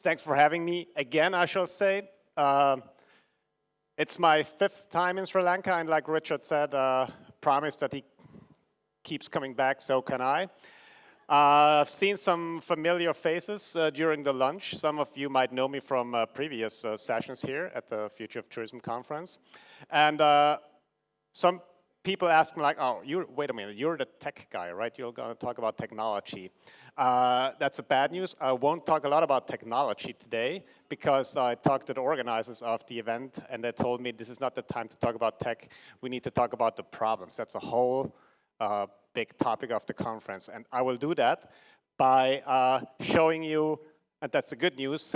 Thanks for having me again, I shall say. It's my 5th time in Sri Lanka, and like Richard said, promised that he keeps coming back, so can I. I've seen some familiar faces during the lunch. Some of you might know me from previous sessions here at the Future of Tourism conference. And some people ask me like, oh, wait a minute, you're the tech guy, right? You're gonna talk about technology. That's a bad news. I won't talk a lot about technology today because I talked to the organizers of the event and they told me this is not the time to talk about tech. We need to talk about the problems. That's a whole big topic of the conference. And I will do that by showing you, and that's the good news,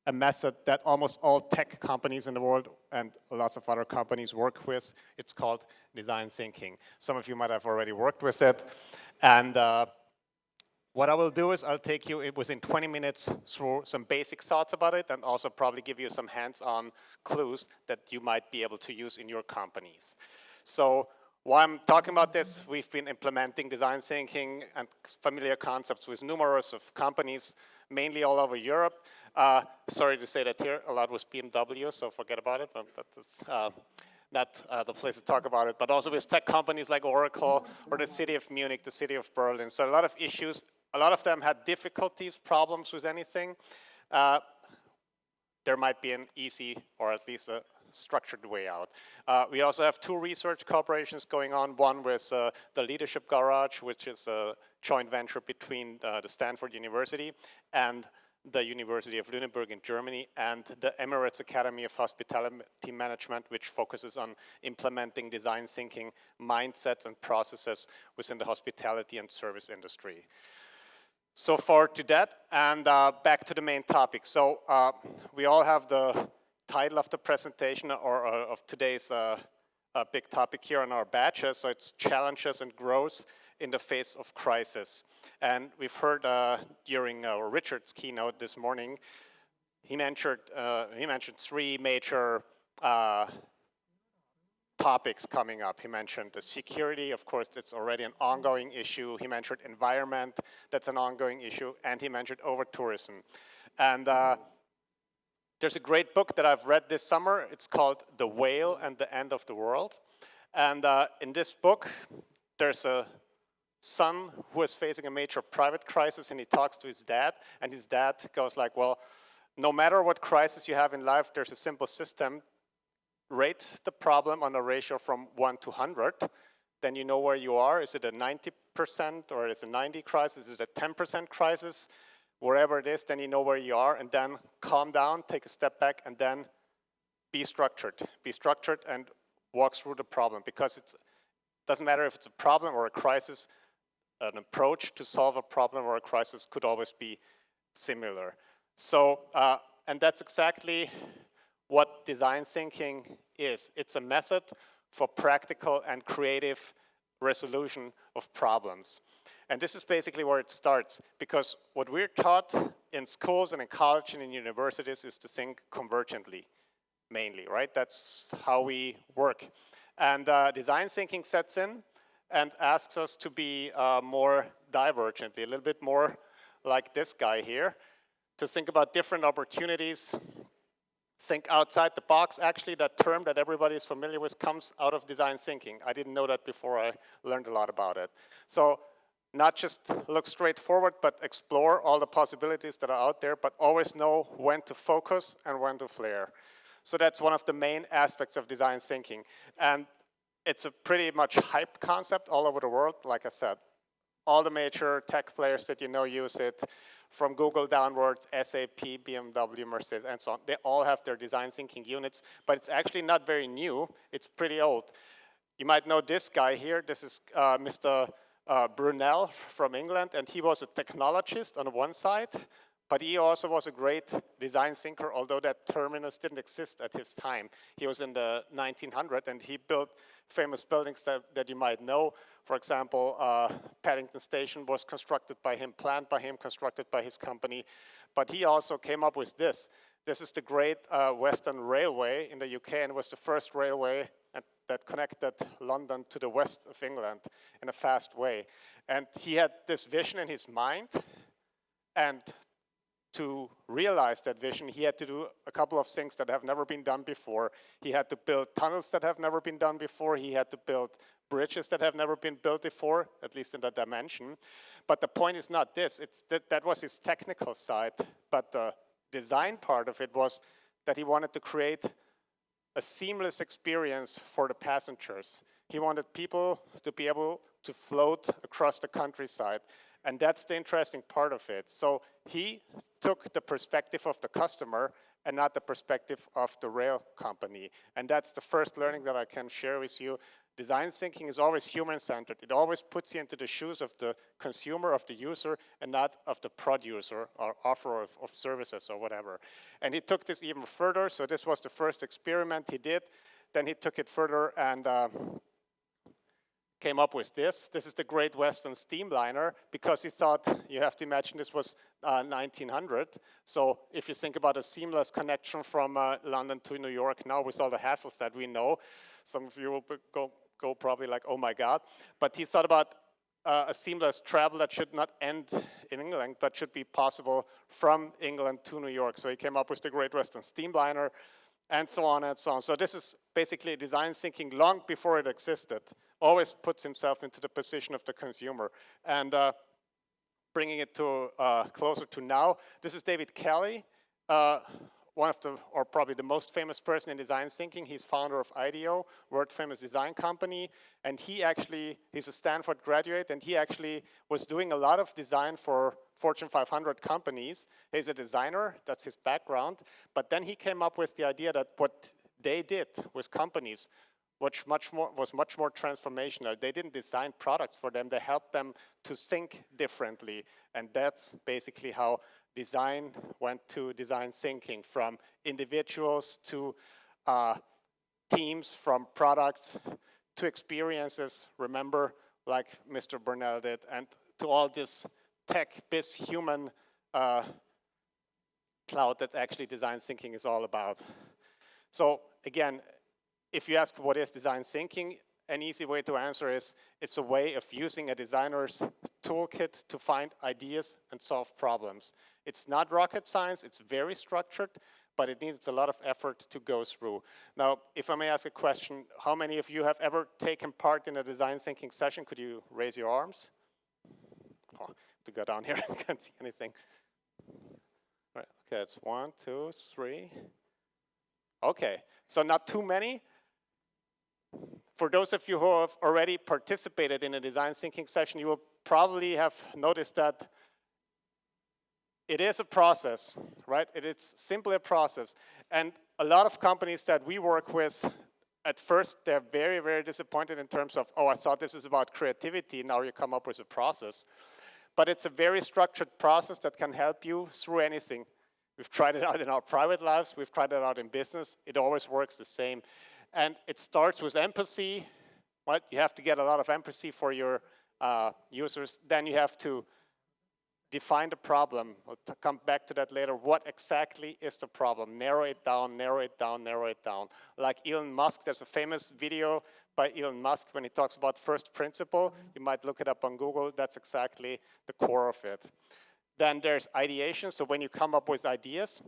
a method that almost all tech companies in the world and lots of other companies work with. It's called design thinking. Some of you might have already worked with it. And what I will do is I'll take you within 20 minutes through some basic thoughts about it and also probably give you some hands-on clues that you might be able to use in your companies. So while I'm talking about this, we've been implementing design thinking and familiar concepts with numerous of companies, mainly all over Europe. Sorry to say that here, a lot was BMW, so forget about it, but that's not the place to talk about it, but also with tech companies like Oracle or the city of Munich, the city of Berlin. So a lot of issues, a lot of them had difficulties, problems with anything. There might be an easy or at least a structured way out. We also have 2 research cooperations going on, one with the Leadership Garage, which is a joint venture between the Stanford University and the University of Lüneburg in Germany, and the Emirates Academy of Hospitality Management, which focuses on implementing design thinking mindsets and processes within the hospitality and service industry. So far to that, and back to the main topic. So we all have the title of the presentation or of today's big topic here on our badges. So it's challenges and growth in the face of crisis. And we've heard during Richard's keynote this morning, he mentioned 3 major topics coming up. He mentioned the security, of course, it's already an ongoing issue. He mentioned environment, that's an ongoing issue, and he mentioned over-tourism. And there's a great book that I've read this summer. It's called The Whale and the End of the World. And in this book, there's a son who is facing a major private crisis, and he talks to his dad, and his dad goes like, well, no matter what crisis you have in life, there's a simple system. Rate the problem on a ratio from 1 to 100, then you know where you are. Is it a 90% or is it a 90 crisis? Is it a 10% crisis? Wherever it is, then you know where you are, and then calm down, take a step back, and then be structured. Be structured and walk through the problem, because it doesn't matter if it's a problem or a crisis, an approach to solve a problem or a crisis could always be similar. So, and that's exactly what design thinking is. It's a method for practical and creative resolution of problems. And this is basically where it starts, because what we're taught in schools and in college and in universities is to think convergently, mainly, right? That's how we work. And design thinking sets in and asks us to be more divergently, a little bit more like this guy here, to think about different opportunities, think outside the box. Actually, that term that everybody is familiar with comes out of design thinking. I didn't know that before I learned a lot about it. So not just look straight forward, but explore all the possibilities that are out there, but always know when to focus and when to flare. So that's one of the main aspects of design thinking. And it's a pretty much hyped concept all over the world. Like I said, all the major tech players that you know use it, from Google downwards, SAP, BMW, Mercedes, and so on. They all have their design thinking units, but it's actually not very new. It's pretty old. You might know this guy here. This is Mr. Brunel from England, and he was a technologist on one side, but he also was a great design thinker, although that terminus didn't exist at his time. He was in the 1900s, and he built famous buildings that you might know. For example, Paddington Station was constructed by him, planned by him, constructed by his company. But he also came up with this. This is the Great Western Railway in the UK, and was the first railway that connected London to the west of England in a fast way. And he had this vision in his mind, and to realize that vision, he had to do a couple of things that have never been done before. He had to build tunnels that have never been done before. He had to build bridges that have never been built before, at least in that dimension. But the point is not this. It's that was his technical side. But the design part of it was that he wanted to create a seamless experience for the passengers. He wanted people to be able to float across the countryside. And that's the interesting part of it. So he took the perspective of the customer and not the perspective of the rail company. And that's the first learning that I can share with you. Design thinking is always human-centered. It always puts you into the shoes of the consumer, of the user, and not of the producer or offerer of services or whatever. And he took this even further. So this was the first experiment he did. Then he took it further and came up with this. This is the Great Western Steamliner, because he thought, you have to imagine this was 1900. So if you think about a seamless connection from London to New York now with all the hassles that we know, some of you will go probably like, oh my God. But he thought about a seamless travel that should not end in England, but should be possible from England to New York. So he came up with the Great Western Steamliner, and so on and so on. So this is basically design thinking long before it existed. Always puts himself into the position of the consumer. And bringing it to closer to now, this is David Kelly, one of the, or probably the most famous person in design thinking. He's founder of IDEO, world famous design company. And he's a Stanford graduate, and he actually was doing a lot of design for Fortune 500 companies. He's a designer, that's his background. But then he came up with the idea that what they did with companies was much more transformational. They didn't design products for them, they helped them to think differently. And that's basically how design went to design thinking, from individuals to teams, from products to experiences, remember, like Mr. Burnell did, and to all this tech, biz, human cloud that actually design thinking is all about. So again, if you ask what is design thinking, an easy way to answer is it's a way of using a designer's toolkit to find ideas and solve problems. It's not rocket science, it's very structured, but it needs a lot of effort to go through. Now, if I may ask a question, how many of you have ever taken part in a design thinking session? Could you raise your arms? Oh, to go down here, I can't see anything. All right, okay, it's 1, 2, 3. Okay, so not too many. For those of you who have already participated in a design thinking session, you will probably have noticed that it is a process, right? It is simply a process. And a lot of companies that we work with, at first, they're very, very disappointed in terms of, oh, I thought this is about creativity, now you come up with a process. But it's a very structured process that can help you through anything. We've tried it out in our private lives, we've tried it out in business, it always works the same. And it starts with empathy, right? You have to get a lot of empathy for your users. Then you have to define the problem. We'll come back to that later. What exactly is the problem? Narrow it down, narrow it down, narrow it down. Like Elon Musk, there's a famous video by Elon Musk when he talks about first principle. You might look it up on Google. That's exactly the core of it. Then there's ideation. So when you come up with ideas,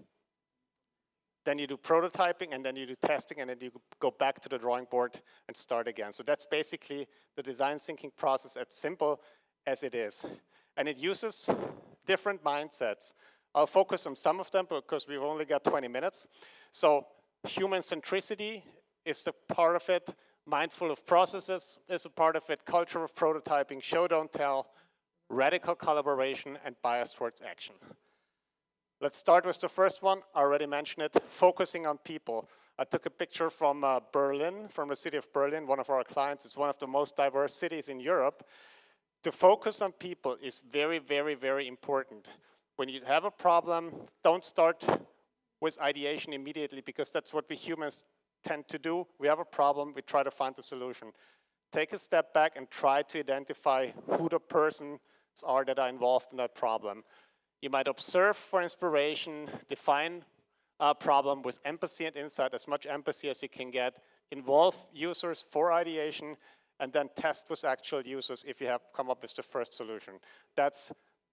then you do prototyping, and then you do testing, and then you go back to the drawing board and start again. So that's basically the design thinking process, as simple as it is. And it uses different mindsets. I'll focus on some of them because we've only got 20 minutes. So human centricity is the part of it. Mindful of processes is a part of it. Culture of prototyping, show, don't tell, radical collaboration, and bias towards action. Let's start with the first one. I already mentioned it, focusing on people. I took a picture from Berlin, from the city of Berlin, one of our clients. It's one of the most diverse cities in Europe. To focus on people is very, very, very important. When you have a problem, don't start with ideation immediately, because that's what we humans tend to do. We have a problem, we try to find a solution. Take a step back and try to identify who the persons are that are involved in that problem. You might observe for inspiration, define a problem with empathy and insight, as much empathy as you can get, involve users for ideation, and then test with actual users if you have come up with the first solution. That's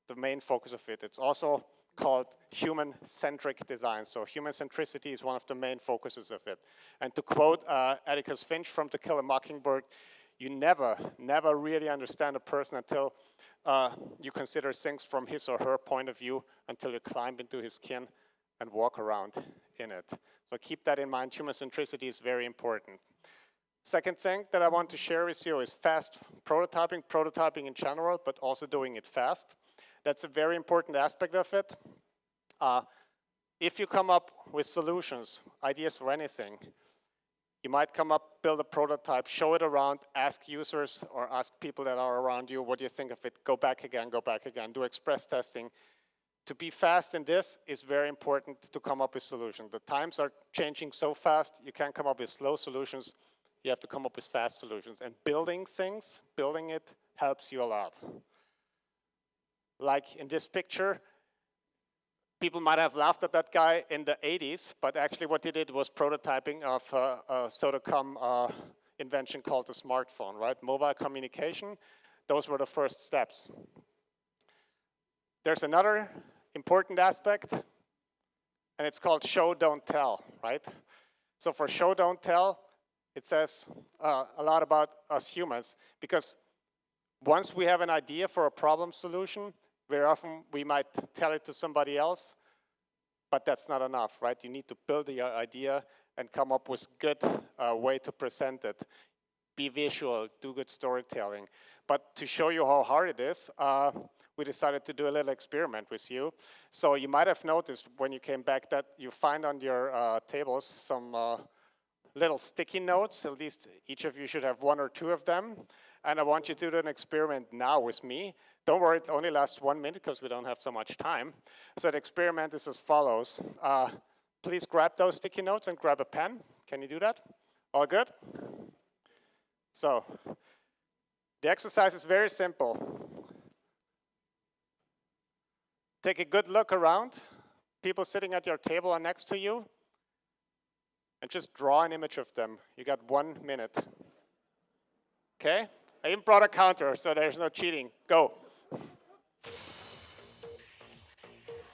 the main focus of it. It's also called human-centric design. So human centricity is one of the main focuses of it. And to quote Atticus Finch from To Kill a Mockingbird, you never really understand a person until you consider things from his or her point of view, until you climb into his skin and walk around in it. So keep that in mind. Human centricity is very important. Second thing that I want to share with you is fast prototyping in general, but also doing it fast. That's a very important aspect of it. If you come up with solutions, ideas for anything, you might come up, build a prototype, show it around, ask users or ask people that are around you, what do you think of it? Go back again, do express testing. To be fast in this is very important to come up with solutions. The times are changing so fast, you can't come up with slow solutions. You have to come up with fast solutions. And building things, building it, helps you a lot. Like in this picture, people might have laughed at that guy in the 80s, but actually what he did was prototyping of a Sodacom invention called the smartphone, right? Mobile communication, those were the first steps. There's another important aspect, and it's called show, don't tell, right? So for show, don't tell, it says a lot about us humans, because once we have an idea for a problem solution, very often we might tell it to somebody else, but that's not enough, right? You need to build the idea and come up with a good way to present it. Be visual, do good storytelling. But to show you how hard it is, we decided to do a little experiment with you. So you might have noticed when you came back that you find on your tables some little sticky notes. At least each of you should have one or two of them. And I want you to do an experiment now with me. Don't worry, it only lasts 1 minute because we don't have so much time. So the experiment is as follows. Please grab those sticky notes and grab a pen. Can you do that? All good? So the exercise is very simple. Take a good look around. People sitting at your table are next to you. And just draw an image of them. You got 1 minute. Okay? I even brought a counter, so there's no cheating. Go.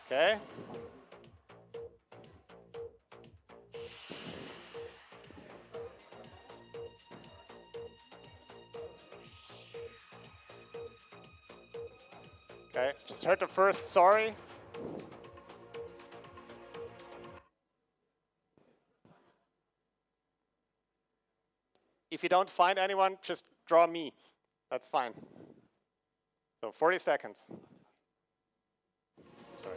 Okay? Okay, just heard the first sorry. If you don't find anyone, just draw me. That's fine. So 40 seconds. Sorry.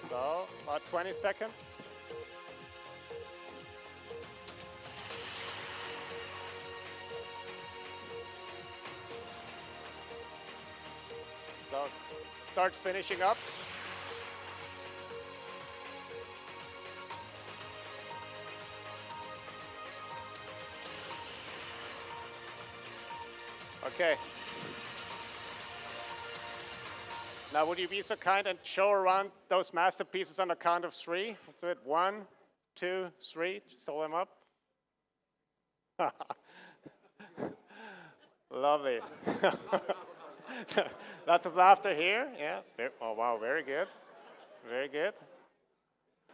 So about 20 seconds. So start finishing up. Okay. Now, would you be so kind and show around those masterpieces on the count of 3? That's it. 1, 2, 3. Just hold them up. Lovely. Lots of laughter here. Yeah. Oh, wow. Very good. Very good.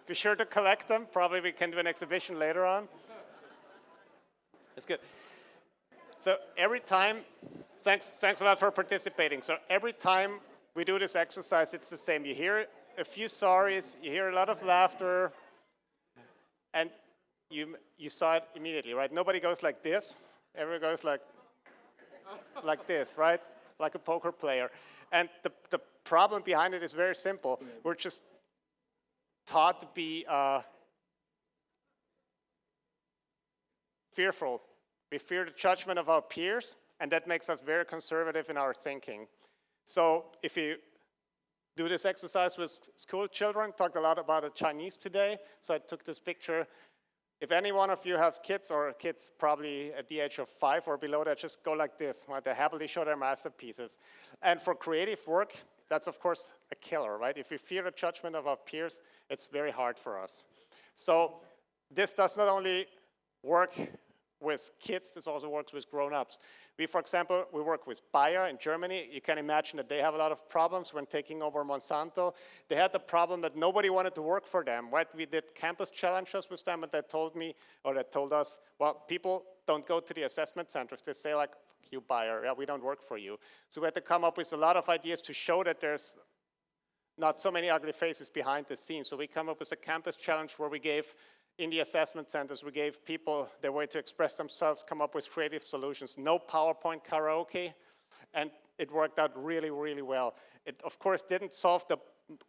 Be sure to collect them. Probably we can do an exhibition later on. That's good. So every time, thanks a lot for participating. So every time we do this exercise, it's the same. You hear a few sorries, you hear a lot of laughter, and you saw it immediately, right? Nobody goes like this. Everyone goes like this, right? Like a poker player. And the problem behind it is very simple. We're just taught to be fearful. We fear the judgment of our peers, and that makes us very conservative in our thinking. So if you do this exercise with school children, talked a lot about the Chinese today, so I took this picture. If any one of you have kids, or kids probably at the age of 5 or below that, just go like this, right? They happily show their masterpieces. And for creative work, that's of course a killer, right? If we fear the judgment of our peers, it's very hard for us. So this does not only work with kids, this also works with grown-ups. We, for example, we work with Bayer in Germany. You can imagine that they have a lot of problems when taking over Monsanto. They had the problem that nobody wanted to work for them, right? We did campus challenges with them, and they told me, or they told us, well, people don't go to the assessment centers. They say like, fuck you, Bayer, yeah, we don't work for you. So we had to come up with a lot of ideas to show that there's not so many ugly faces behind the scenes. So we come up with a campus challenge where we gave, in the assessment centers, we gave people their way to express themselves, come up with creative solutions, no PowerPoint karaoke, and it worked out really, really well. It, of course, didn't solve the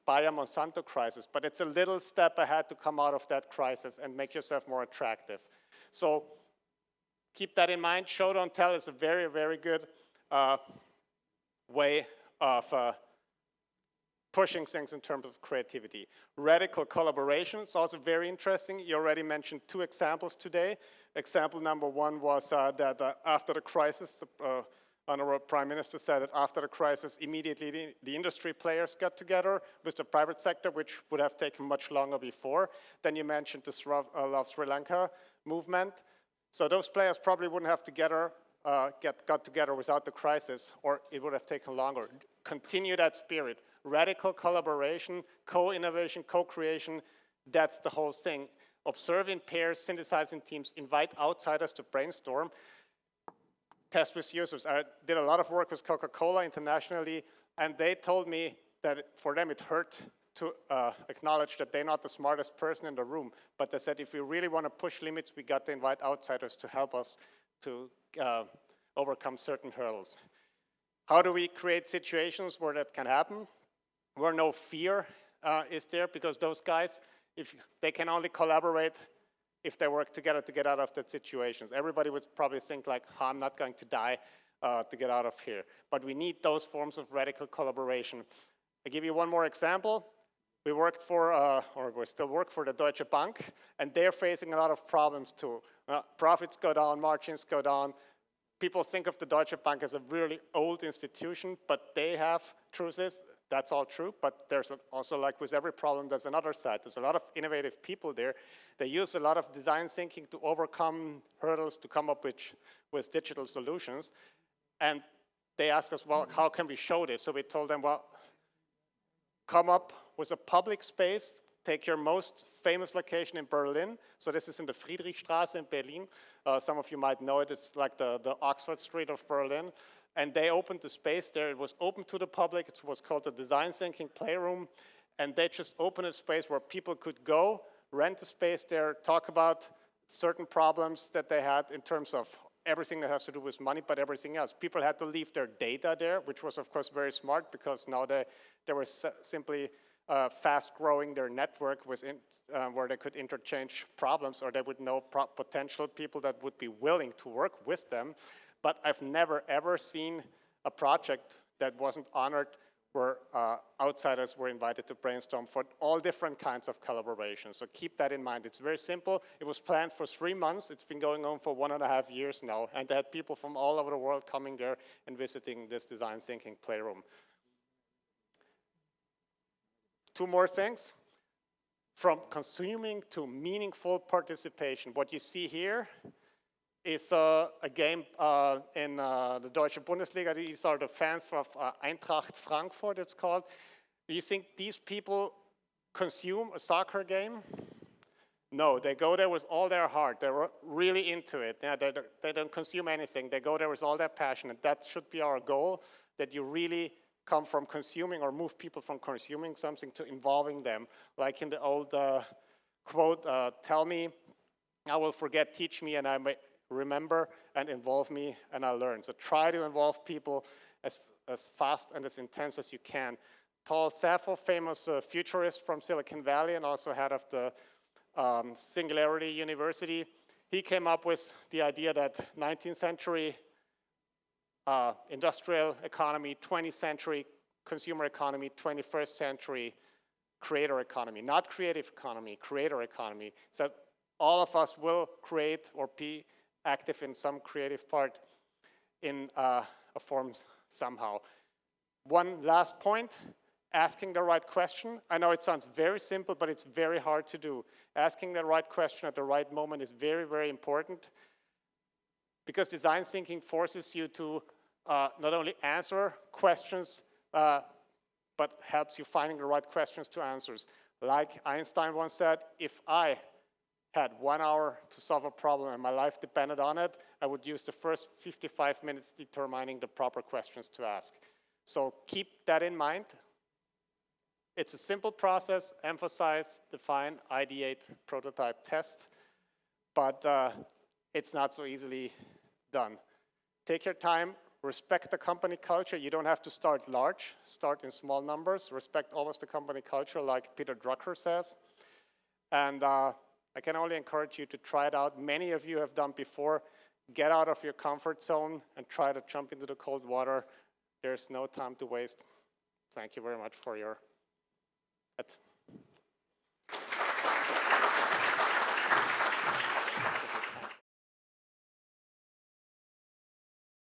Bayer-Monsanto crisis, but it's a little step ahead to come out of that crisis and make yourself more attractive. So keep that in mind. Show, don't tell is a very, very good way of pushing things in terms of creativity. Radical collaboration is also very interesting. You already mentioned 2 examples today. Example number 1 was that after the crisis, the Honorable Prime Minister said that after the crisis, immediately the industry players got together with the private sector, which would have taken much longer before. Then you mentioned the Love Sri Lanka movement. So those players probably wouldn't have got together without the crisis, or it would have taken longer. Continue that spirit. Radical collaboration, co-innovation, co-creation, that's the whole thing. Observe in pairs, synthesize in teams, invite outsiders to brainstorm, test with users. I did a lot of work with Coca-Cola internationally, and they told me that for them it hurt to acknowledge that they're not the smartest person in the room, but they said if we really want to push limits, we got to invite outsiders to help us to overcome certain hurdles. How do we create situations where that can happen? Where no fear is there, because those guys, if they can only collaborate if they work together to get out of that situations. Everybody would probably think like, oh, I'm not going to die to get out of here. But we need those forms of radical collaboration. I'll give you one more example. We worked for, or we still work for the Deutsche Bank, and they're facing a lot of problems too. Profits go down, margins go down. People think of the Deutsche Bank as a really old institution, but they have, truth is, that's all true, but there's also, like with every problem, there's another side. There's a lot of innovative people there. They use a lot of design thinking to overcome hurdles, to come up with digital solutions. And they asked us, well, how can we show this? So we told them, well, come up with a public space. Take your most famous location in Berlin. So this is in the Friedrichstraße in Berlin. Some of you might know it. It's like the Oxford Street of Berlin. And they opened the space there. It was open to the public. It was called the Design Thinking Playroom. And they just opened a space where people could go, rent a space there, talk about certain problems that they had in terms of everything that has to do with money, but everything else. People had to leave their data there, which was, of course, very smart, because now they were simply fast growing their network where they could interchange problems, or they would know potential people that would be willing to work with them. But I've never, ever seen a project that wasn't honored where outsiders were invited to brainstorm for all different kinds of collaboration. So keep that in mind. It's very simple. It was planned for 3 months. It's been going on for 1.5 years now. And they had people from all over the world coming there and visiting this design thinking playroom. 2 more things. From consuming to meaningful participation. What you see here is a game in the Deutsche Bundesliga. These are the fans of Eintracht Frankfurt, it's called. Do you think these people consume a soccer game? No, they go there with all their heart. They're really into it. Yeah, they don't consume anything. They go there with all their passion, and that should be our goal, that you really come from consuming or move people from consuming something to involving them. Like in the old quote, tell me, I will forget, teach me, and I may remember, and involve me, and I learn. So try to involve people as fast and as intense as you can. Paul Saffo, famous futurist from Silicon Valley and also head of the Singularity University, he came up with the idea that 19th century industrial economy, 20th century consumer economy, 21st century creator economy, not creative economy, creator economy. So all of us will create or be active in some creative part in a form somehow. One last point, asking the right question. I know it sounds very simple, but it's very hard to do. Asking the right question at the right moment is very, very important. Because design thinking forces you to not only answer questions, but helps you finding the right questions to answers. Like Einstein once said, if I had 1 hour to solve a problem and my life depended on it, I would use the first 55 minutes determining the proper questions to ask. So keep that in mind. It's a simple process: emphasize, define, ideate, prototype, test, but it's not so easily done. Take your time, respect the company culture. You don't have to start large, start in small numbers, respect always the company culture like Peter Drucker says. And I can only encourage you to try it out. Many of you have done before. Get out of your comfort zone and try to jump into the cold water. There's no time to waste. Thank you very much for your